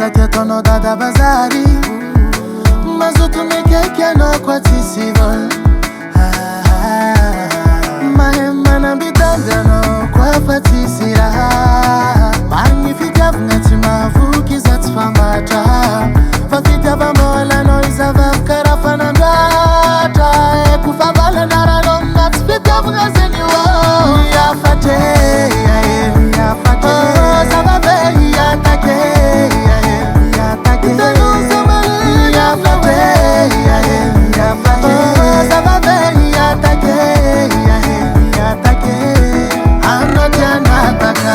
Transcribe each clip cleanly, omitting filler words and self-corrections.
Zatia tono dada bazari Mazutu mekeke no kwa tisivol Mahema na bidanga no kwa fatisira Magnifica vneti mavuki zatifamata Fakita vamola no izavav karafana ndata Kufabala naralo natifika vngazeni wo Niafate Niafate Zababe yatake Yatake Niafate Niafate Zababe yatake Yatake Anotia nataka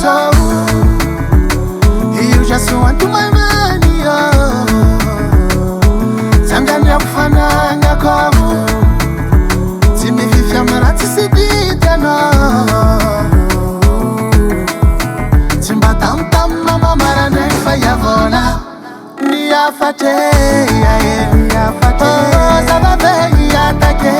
So you just want to my money, oh. Tanganya kufana ngako Timi fifia marati sibita no Timba tam tam mama marane faya vola Niafate Niafate Zababe yatake